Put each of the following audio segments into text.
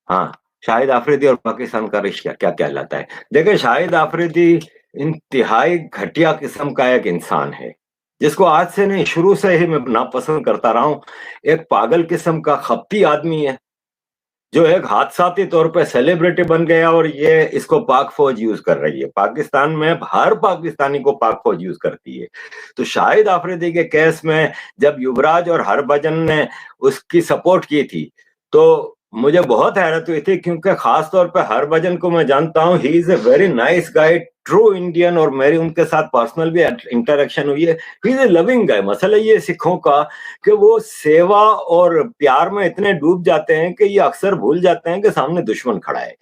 हाँ, शाहिद आफरीदी और पाकिस्तान का रिश्ता क्या कहलाता है? देखिए, शाहिद आफरीदी इंतहाई घटिया किस्म का एक इंसान है, जिसको आज से नहीं शुरू से ही मैं नापसंद करता रहा हूँ। एक पागल किस्म का खप्ती आदमी है, जो एक हादसाती तौर पे सेलिब्रिटी बन गया और ये इसको पाक फौज यूज कर रही है। पाकिस्तान में हर पाकिस्तानी को पाक फौज यूज करती है। तो शाहिद आफरीदी के केस में जब युवराज और हरभजन ने उसकी सपोर्ट की थी, तो मुझे बहुत हैरत हुई थी, क्योंकि खास तौर पे हरभजन को मैं जानता हूँ, he is a very nice guy, true Indian, और मेरी उनके साथ पर्सनल भी इंटरेक्शन हुई है। ही इज ए लविंग गाय। मसला ये सिखों का कि वो सेवा और प्यार में इतने डूब जाते हैं कि ये अक्सर भूल जाते हैं कि सामने दुश्मन खड़ा है।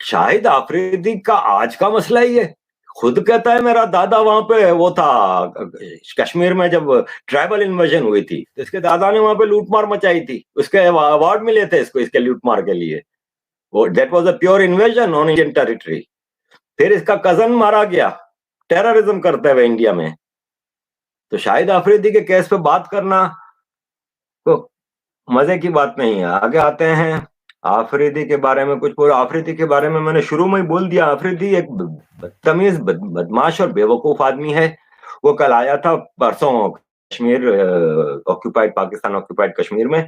शाहिद आफरीदी का आज का मसला ही है। खुद कहता है मेरा दादा वहां पे वो था, कश्मीर में जब ट्राइबल इन्वेजन हुई थी, तो इसके दादा ने वहां पे लूटमार मचाई थी, उसके अवार्ड मिले थे इसको, इसके लूटमार के लिए। वो that was a pure invasion on Indian territory. फिर इसका कजन मारा गया, टेररिज्म करते हुए इंडिया में। तो शाहिद आफरीदी के केस पे बात करना तो मजे की बात नहीं है। आगे आते हैं, आफरीदी के बारे में कुछ बोल। आफरीदी के बारे में मैंने शुरू में ही बोल दिया, आफरीदी एक बदतमीज, बदमाश और बेवकूफ आदमी है। वो कल आया था परसों कश्मीर, ऑक्यूपाइड पाकिस्तान ऑक्यूपाइड कश्मीर में,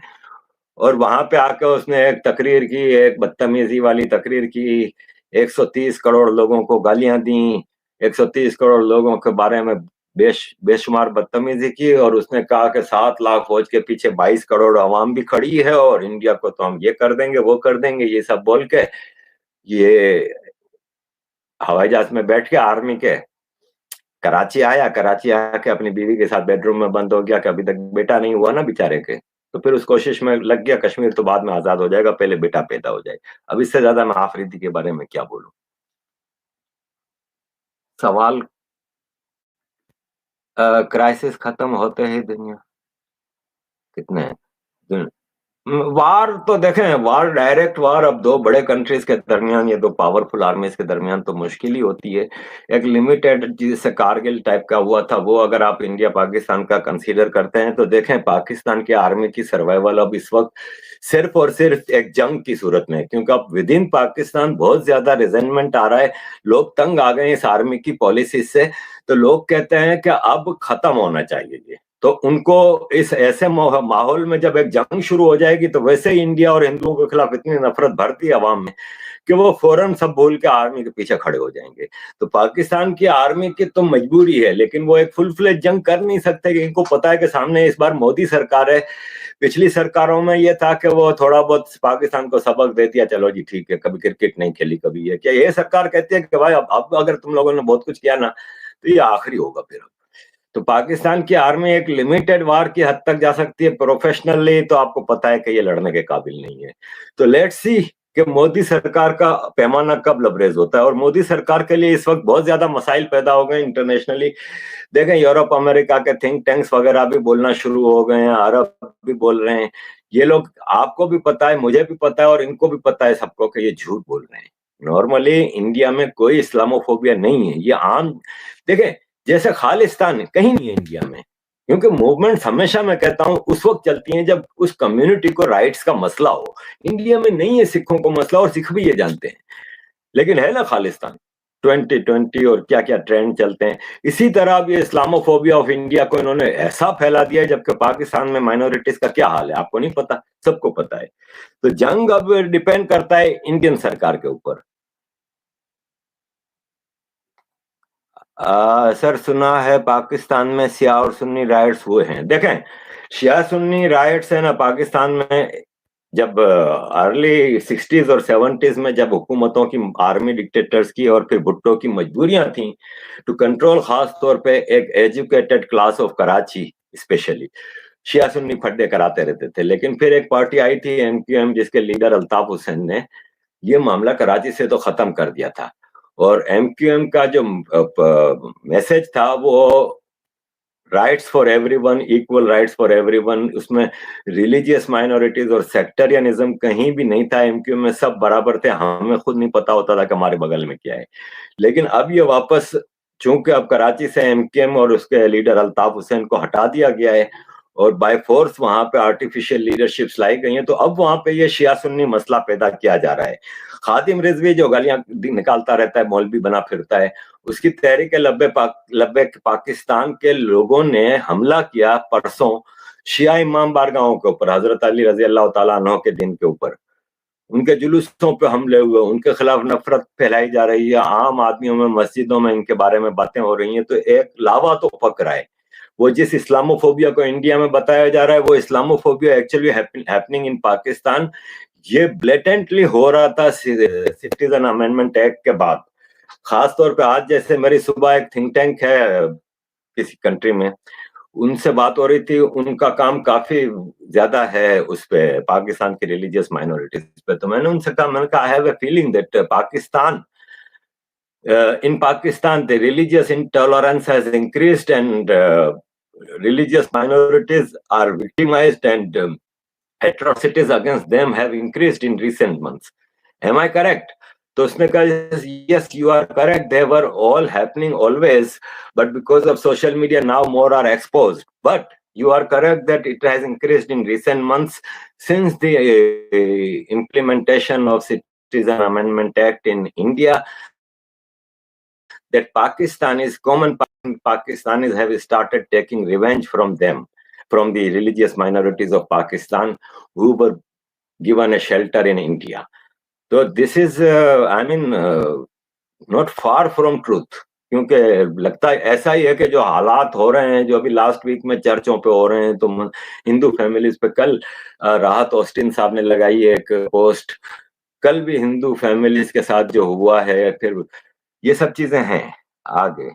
और वहां पे आके उसने एक तकरीर की, एक बदतमीजी वाली तकरीर की। 130 करोड़ लोगों को गालियां दी, 130 करोड़ लोगों के बारे में बेशुमार बदतमीजी की, और उसने कहा कि 7 लाख फौज के पीछे 22 करोड़ आवाम भी खड़ी है, और इंडिया को तो हम ये कर देंगे वो कर देंगे, ये सब बोल के ये हवाई जहाज में बैठ के आर्मी के कराची आया। कराची आके अपनी बीवी के साथ बेडरूम में बंद हो गया कि अभी तक बेटा नहीं हुआ ना बेचारे के। तो फिर उस कोशिश में लग गया, कश्मीर तो बाद में आजाद हो जाएगा, पहले बेटा पैदा हो जाए। अब इससे ज्यादा मैं आफरीदी के बारे में क्या बोलूं। सवाल, क्राइसिस खत्म होते ही दुनिया कितने हैं? वार तो देखें, वार, डायरेक्ट वार अब दो बड़े कंट्रीज के दरमियान, ये दो पावरफुल आर्मीज के दरमियान तो मुश्किल ही होती है। एक लिमिटेड, जिससे कारगिल टाइप का हुआ था, वो अगर आप इंडिया पाकिस्तान का कंसीडर करते हैं, तो देखें पाकिस्तान की आर्मी की सर्वाइवल अब इस वक्त सिर्फ और सिर्फ एक जंग की सूरत में है, क्योंकि अब विद इन पाकिस्तान बहुत ज्यादा रिजेंटमेंट आ रहा है। लोग तंग आ गए इस आर्मी की पॉलिसी से। तो लोग कहते हैं कि अब खत्म होना चाहिए ये। तो उनको इस ऐसे माहौल में जब एक जंग शुरू हो जाएगी, तो वैसे ही इंडिया और हिंदुओं के खिलाफ इतनी नफरत भरती है अवाम में कि वो फौरन सब भूल के आर्मी के पीछे खड़े हो जाएंगे। तो पाकिस्तान की आर्मी की तो मजबूरी है, लेकिन वो एक फुल फ्लेज जंग कर नहीं सकते, कि इनको पता है कि सामने इस बार मोदी सरकार है। पिछली सरकारों में ये था कि वो थोड़ा बहुत पाकिस्तान को सबक दे दिया, चलो जी ठीक है, कभी क्रिकेट नहीं खेली, कभी ये क्या। ये सरकार कहती है कि भाई अब अगर तुम लोगों ने बहुत कुछ किया ना, तो ये आखिरी होगा फिर। तो पाकिस्तान की आर्मी एक लिमिटेड वार की हद तक जा सकती है, प्रोफेशनली तो आपको पता है कि ये लड़ने के काबिल नहीं है। तो लेट्स सी कि मोदी सरकार का पैमाना कब लबरेज होता है। और मोदी सरकार के लिए इस वक्त बहुत ज्यादा मसाइल पैदा हो गए इंटरनेशनली। देखें, यूरोप अमेरिका के थिंक टैंक्स वगैरह भी बोलना शुरू हो गए हैं, अरब भी बोल रहे हैं। ये लोग, आपको भी पता है, मुझे भी पता है, और इनको भी पता है सबको, कि ये झूठ बोल रहे हैं। नॉर्मली इंडिया में कोई इस्लामोफोबिया नहीं है, ये आम। देखें, जैसे खालिस्तान कहीं नहीं है इंडिया में, क्योंकि मूवमेंट हमेशा, मैं कहता हूं, उस वक्त चलती हैं जब उस कम्युनिटी को राइट्स का मसला हो। इंडिया में नहीं है सिखों को मसला, और सिख भी ये जानते हैं। लेकिन है ना खालिस्तान 2020 और क्या क्या ट्रेंड चलते हैं। इसी तरह अब ये इस्लामोफोबिया ऑफ इंडिया को इन्होंने ऐसा फैला दिया है, जबकि पाकिस्तान में माइनॉरिटीज का क्या हाल है आपको नहीं पता, सबको पता है। तो जंग अब डिपेंड करता है इंडियन सरकार के ऊपर। सर, सुना है पाकिस्तान में शिया और सुन्नी राइट्स हुए हैं। देखें, शिया सुन्नी राइट्स है ना पाकिस्तान में, जब अर्ली 60s और 70s में, जब हुकूमतों की, आर्मी डिक्टेटर्स की और फिर भुट्टो की मजबूरियां थी टू कंट्रोल खास तौर पे एक educated class of Karachi, specially Shia Sunni फड्डे कराते रहते थे। लेकिन फिर एक पार्टी आई थी, एमक्यूएम, जिसके लीडर अल्ताफ हुसैन ने ये मामला कराची से तो खत्म कर दिया था। और एमक्यूएम का जो मैसेज था, वो rights for everyone, equal rights for everyone, उसमें रिलीजियस माइनॉरिटीज और सेक्टरियनिज्म कहीं भी नहीं था। एमक्यूएम में सब बराबर थे, हमें खुद नहीं पता होता था कि हमारे बगल में क्या है। लेकिन अब ये वापस, चूंकि अब कराची से एमक्यूएम और उसके लीडर अल्ताफ हुसैन को हटा दिया गया है, और बाय फोर्स वहां पे आर्टिफिशियल लीडरशिप्स लाई गई हैं, तो अब वहां पे ये शिया सुन्नी मसला पैदा किया जा रहा है। खादिम रिजवी जो गालियां निकालता रहता है, मौलवी बना फिरता है, उसकी तहरीक लब्बे पाकिस्तान के लोगों ने हमला किया परसों शिया इमाम बारगाहों के ऊपर, हजरत अली रजी अल्लाह तआला अन्हु के दिन के ऊपर। उनके जुलूसों पे हमले हुए, उनके खिलाफ नफरत फैलाई जा रही है, आम आदमियों में, मस्जिदों में इनके बारे में बातें हो रही हैं, तो एक लावा तो पक रहा है। वो जिस इस्लामोफोबिया को इंडिया में बताया जा रहा है, वो Islamophobia actually happening in Pakistan, ये ब्लेटेंटली हो रहा था सिटीजन अमेंडमेंट एक्ट के बाद। खास तौर पे आज जैसे मेरी सुबह एक थिंक टैंक है किसी कंट्री में, उनसे बात हो रही थी, उनका काम काफी ज्यादा है उस पे, पाकिस्तान की रिलीजियस माइनॉरिटीज पे। तो मैंने उनसे कहा, मैंने कहा, I have a feeling that Pakistan in Pakistan, the religious intolerance has increased and religious minorities are victimized and atrocities against them have increased in recent months. Am I correct? तो उसने कहा, yes, you are correct. They were all happening always, but because of social media, now more are exposed. But you are correct that it has increased in recent months since the implementation of Citizen Amendment Act in India. That common Pakistanis have started taking revenge from them, from the religious minorities of Pakistan who were given a shelter in India. So this is, not far from truth. क्योंकि लगता है ऐसा ही है कि जो हालात हो रहे हैं, जो अभी लास्ट वीक में चर्चों पे हो रहे हैं, तो हिंदू फैमिलीज पे कल राहत ऑस्टिन साहब ने लगाई एक पोस्ट, कल भी हिंदू फैमिलीज के साथ जो हुआ है, फिर ये सब चीजें हैं आगे।